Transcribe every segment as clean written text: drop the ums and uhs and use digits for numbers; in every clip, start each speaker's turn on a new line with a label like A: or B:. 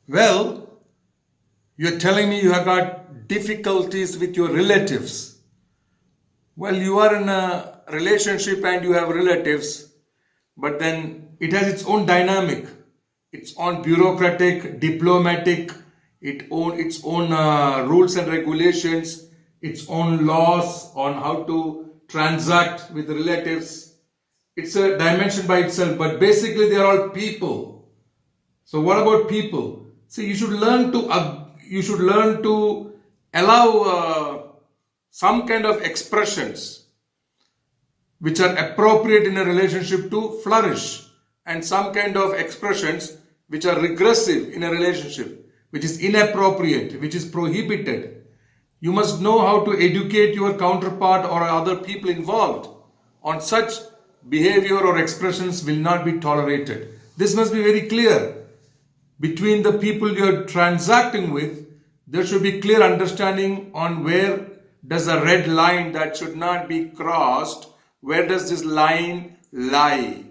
A: Well, you're telling me you have got difficulties with your relatives. Well, you are in a relationship and you have relatives, but then it has its own dynamic, its own bureaucratic, diplomatic, its own rules and regulations, its own laws on how to transact with relatives. It's a dimension by itself, but basically they are all people. So what about people? See, you should learn to allow some kind of expressions which are appropriate in a relationship to flourish, and some kind of expressions which are regressive in a relationship, which is inappropriate, which is prohibited. You must know how to educate your counterpart or other people involved on such behavior or expressions will not be tolerated. This must be very clear. Between the people you're transacting with, there should be clear understanding on where does a red line that should not be crossed, where does this line lie,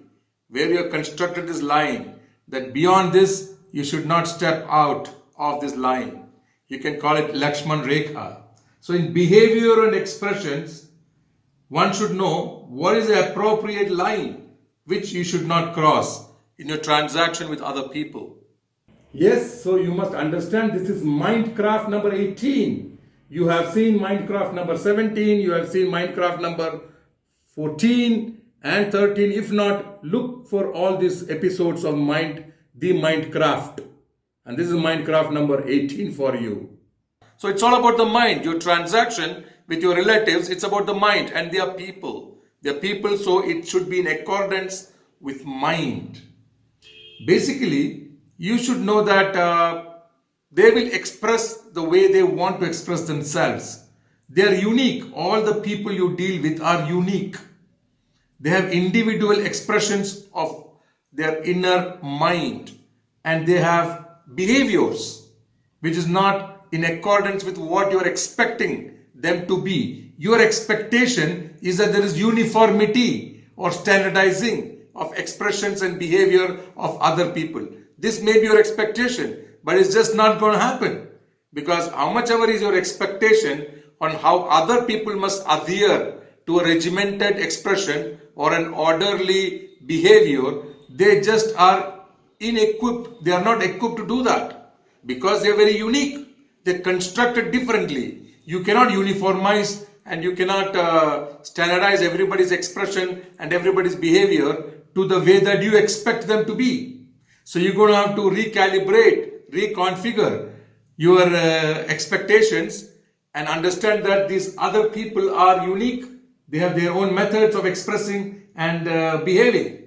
A: where you have constructed this line, that beyond this you should not step out of this line. You can call it Lakshman Rekha. So in behavior and expressions, one should know what is the appropriate line which you should not cross in your transaction with other people. Yes, so you must understand this is Mindcraft number 18. You have seen Mindcraft number 17, you have seen Mindcraft number 14 and 13. If not, look for all these episodes of the Mindcraft. And this is Mindcraft number 18 for you. So it's all about the mind. Your transaction with your relatives, it's about the mind, and they are people. They are people, so it should be in accordance with mind. Basically, you should know that they will express the way they want to express themselves. They are unique. All the people you deal with are unique. They have individual expressions of their inner mind, and they have behaviors which is not in accordance with what you are expecting them to be. Your expectation is that there is uniformity or standardizing of expressions and behavior of other people. This may be your expectation, but it's just not going to happen, because how much ever is your expectation on how other people must adhere to a regimented expression or an orderly behavior, they just are inequipped. They are not equipped to do that because they are very unique. They're constructed differently. You cannot uniformize and you cannot standardize everybody's expression and everybody's behavior to the way that you expect them to be. So you're going to have to recalibrate, reconfigure your expectations and understand that these other people are unique. They have their own methods of expressing and behaving.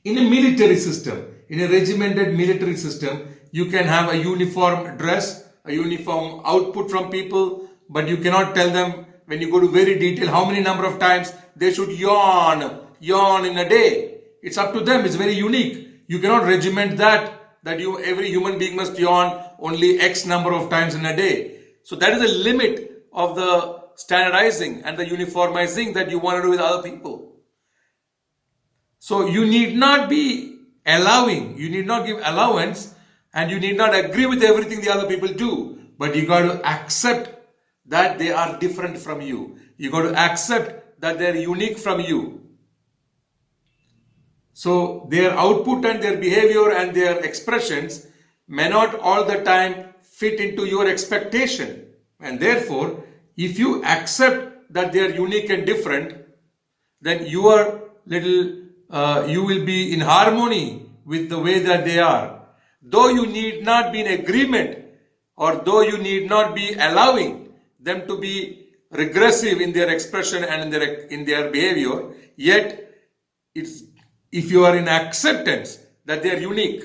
A: In a military system, in a regimented military system, you can have a uniform dress, a uniform output from people, but you cannot tell them when you go to very detail how many number of times they should yawn in a day. It's up to them. It's very unique. You cannot regiment that every human being must yawn only X number of times in a day. So that is the limit of the standardizing and the uniformizing that you want to do with other people. So you need not be allowing, you need not give allowance, and you need not agree with everything the other people do, but you got to accept that they are different from you. You got to accept that they are unique from you. So their output and their behavior and their expressions may not all the time fit into your expectation. And therefore, if you accept that they are unique and different, then you will be in harmony with the way that they are. Though you need not be in agreement, or though you need not be allowing them to be regressive in their expression and in their behavior, yet if you are in acceptance that they are unique,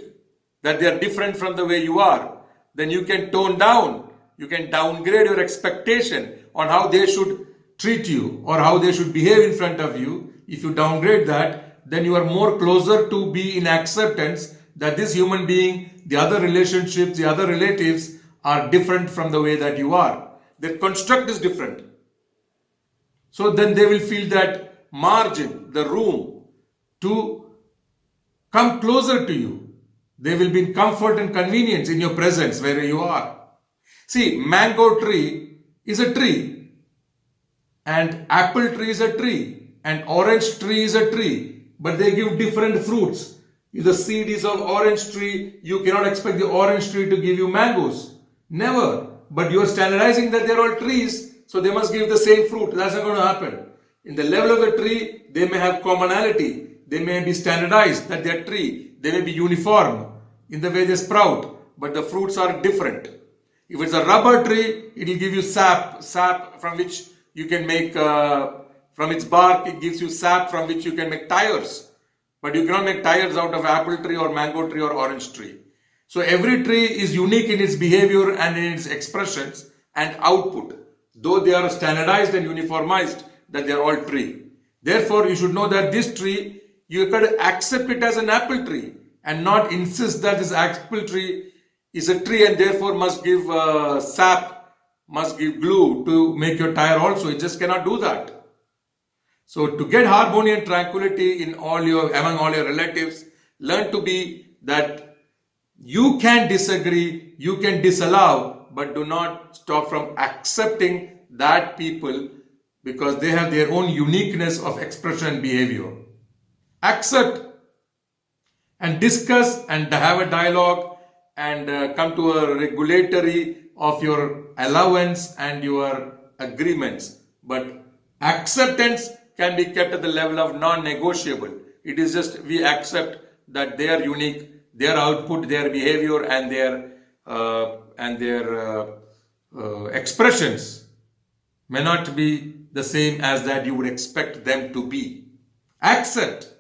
A: that they are different from the way you are, then you can tone down, you can downgrade your expectation on how they should treat you or how they should behave in front of you. If you downgrade that, then you are more closer to be in acceptance that this human being, the other relationships, the other relatives are different from the way that you are. Their construct is different. So then they will feel that margin, the room to come closer to you, They will be in comfort and convenience in your presence wherever you are. See, mango tree is a tree, and apple tree is a tree, and orange tree is a tree, but they give different fruits. If the seed is of orange tree, you cannot expect the orange tree to give you mangoes. Never. But you are standardizing that they are all trees, so they must give the same fruit. That's not going to happen. In the level of the tree, they may have commonality. They may be standardized that they are tree. They may be uniform in the way they sprout, but the fruits are different. If it's a rubber tree, it will give you sap from which you can make, from its bark, it gives you sap from which you can make tires. But you cannot make tires out of apple tree or mango tree or orange tree. So every tree is unique in its behavior and in its expressions and output, though they are standardized and uniformized that they are all tree. Therefore, you should know that this tree, you can accept it as an apple tree and not insist that this apple tree is a tree and therefore must give sap, must give glue to make your tire also. You just cannot do that. So to get harmony and tranquility in among all your relatives, learn to be that you can disagree, you can disallow, but do not stop from accepting that people because they have their own uniqueness of expression and behavior. Accept and discuss and have a dialogue and come to a regulatory of your allowance and your agreements. But acceptance can be kept at the level of non-negotiable. It is just we accept that they are unique, their output, their behavior, and their expressions may not be the same as that you would expect them to be. Accept